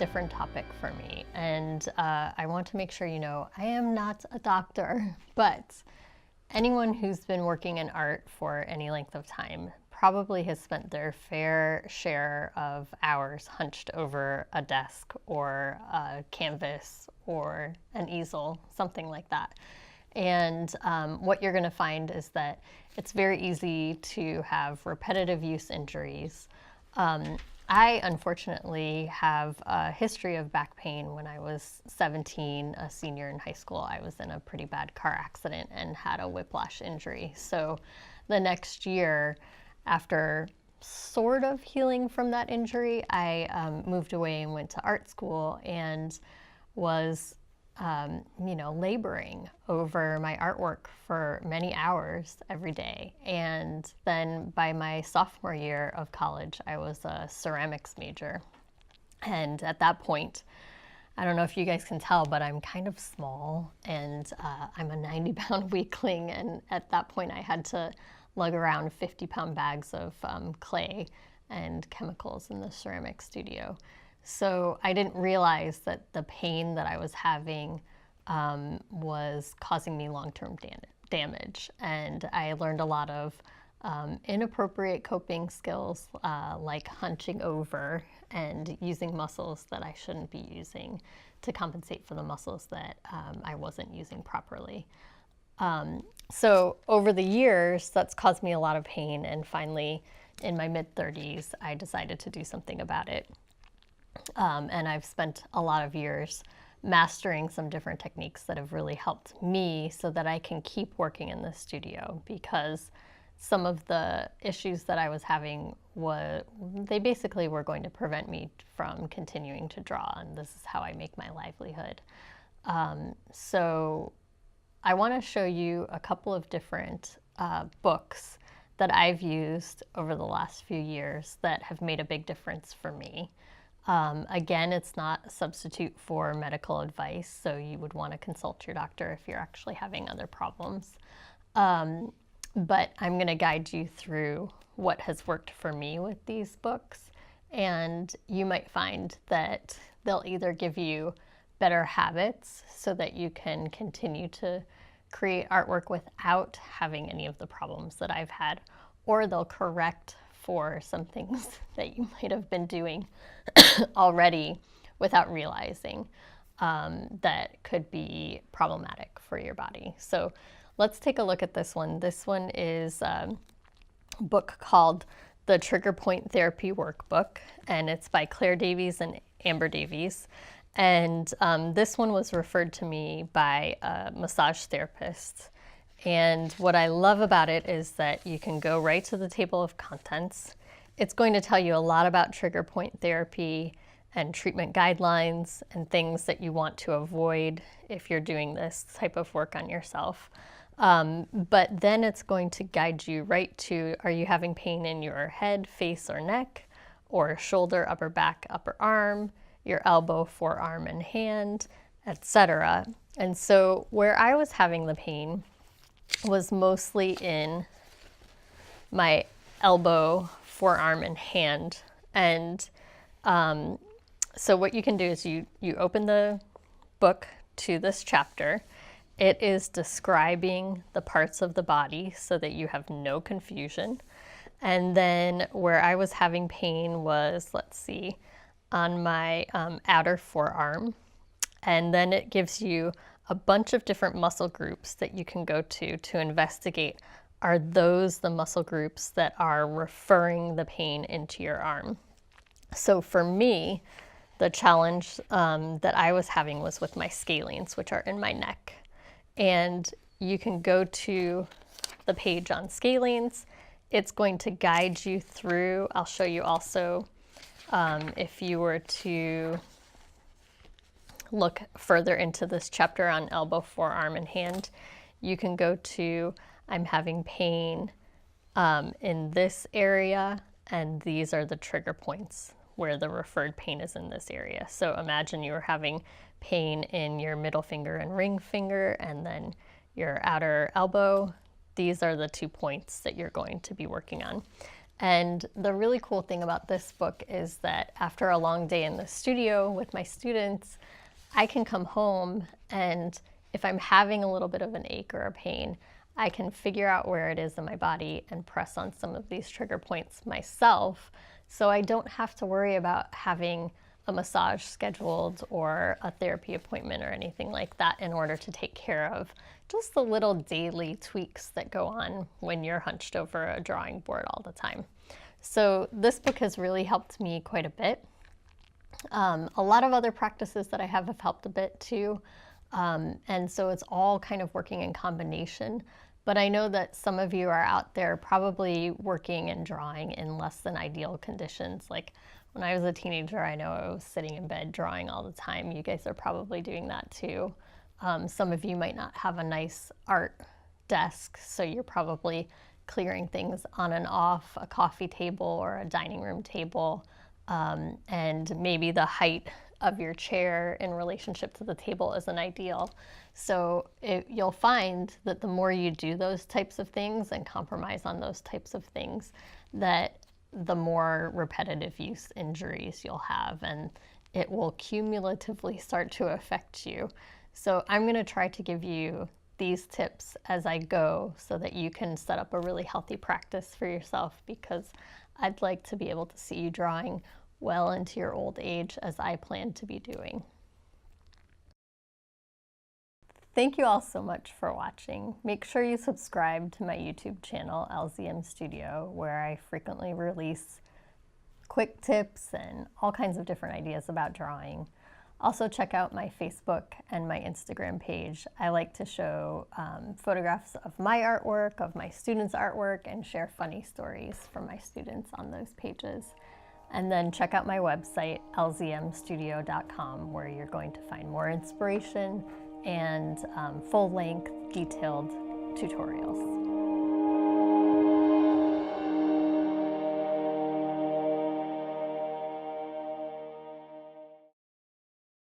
different topic for me, and I want to make sure you know I am not a doctor, but anyone who's been working in art for any length of time probably has spent their fair share of hours hunched over a desk or a canvas or an easel, something like that. And what you're going to find is that it's very easy to have repetitive use injuries. I unfortunately have a history of back pain. When I was 17, a senior in high school, I was in a pretty bad car accident and had a whiplash injury. So the next year, after sort of healing from that injury, I moved away and went to art school and was laboring over my artwork for many hours every day. And then by my sophomore year of college, I was a ceramics major. And at that point, I don't know if you guys can tell, but I'm kind of small and I'm a 90-pound weakling. And at that point, I had to lug around 50-pound bags of clay and chemicals in the ceramic studio. So I didn't realize that the pain that I was having was causing me long-term damage. And I learned a lot of inappropriate coping skills like hunching over and using muscles that I shouldn't be using to compensate for the muscles that I wasn't using properly. So over the years, that's caused me a lot of pain. And finally, in my mid-30s, I decided to do something about it. And I've spent a lot of years mastering some different techniques that have really helped me so that I can keep working in the studio, because some of the issues that I was having they basically were going to prevent me from continuing to draw, and this is how I make my livelihood. So I want to show you a couple of different books that I've used over the last few years that have made a big difference for me. Again, it's not a substitute for medical advice, so you would want to consult your doctor if you're actually having other problems. But I'm going to guide you through what has worked for me with these books, and you might find that they'll either give you better habits so that you can continue to create artwork without having any of the problems that I've had, or they'll correct for some things that you might have been doing already without realizing that could be problematic for your body. So let's take a look at this one. This one is a book called The Trigger Point Therapy Workbook, and it's by Claire Davies and Amber Davies. And this one was referred to me by a massage therapist. And what I love about it is that you can go right to the table of contents. It's going to tell you a lot about trigger point therapy and treatment guidelines and things that you want to avoid if you're doing this type of work on yourself. But then it's going to guide you right to, are you having pain in your head, face, or neck, or shoulder, upper back, upper arm, your elbow, forearm, and hand, etc. And so where I was having the pain was mostly in my elbow, forearm, and hand. And so what you can do is you open the book to this chapter. It is describing the parts of the body so that you have no confusion. And then where I was having pain was, let's see, on my outer forearm. And then it gives you a bunch of different muscle groups that you can go to investigate. Are those the muscle groups that are referring the pain into your arm? So for me, the challenge that I was having was with my scalenes, which are in my neck. And you can go to the page on scalenes. It's going to guide you through. I'll show you also if you were to look further into this chapter on elbow, forearm, and hand, you can go to, I'm having pain in this area, and these are the trigger points where the referred pain is in this area. So imagine you were having pain in your middle finger and ring finger, and then your outer elbow. These are the 2 points that you're going to be working on. And the really cool thing about this book is that after a long day in the studio with my students, I can come home, and if I'm having a little bit of an ache or a pain, I can figure out where it is in my body and press on some of these trigger points myself, so I don't have to worry about having a massage scheduled or a therapy appointment or anything like that in order to take care of just the little daily tweaks that go on when you're hunched over a drawing board all the time. So this book has really helped me quite a bit. A lot of other practices that I have helped a bit too. And so it's all kind of working in combination. But I know that some of you are out there probably working and drawing in less than ideal conditions. Like when I was a teenager, I know I was sitting in bed drawing all the time. You guys are probably doing that too. Some of you might not have a nice art desk, so you're probably clearing things on and off a coffee table or a dining room table. And maybe the height of your chair in relationship to the table isn't ideal. So you'll find that the more you do those types of things and compromise on those types of things, that the more repetitive use injuries you'll have, and it will cumulatively start to affect you. So I'm going to try to give you these tips as I go so that you can set up a really healthy practice for yourself, because I'd like to be able to see you drawing well into your old age, as I plan to be doing. Thank you all so much for watching. Make sure you subscribe to my YouTube channel, LZM Studio, where I frequently release quick tips and all kinds of different ideas about drawing. Also check out my Facebook and my Instagram page. I like to show photographs of my artwork, of my students' artwork, and share funny stories from my students on those pages. And then check out my website, lzmstudio.com, where you're going to find more inspiration and full-length, detailed tutorials.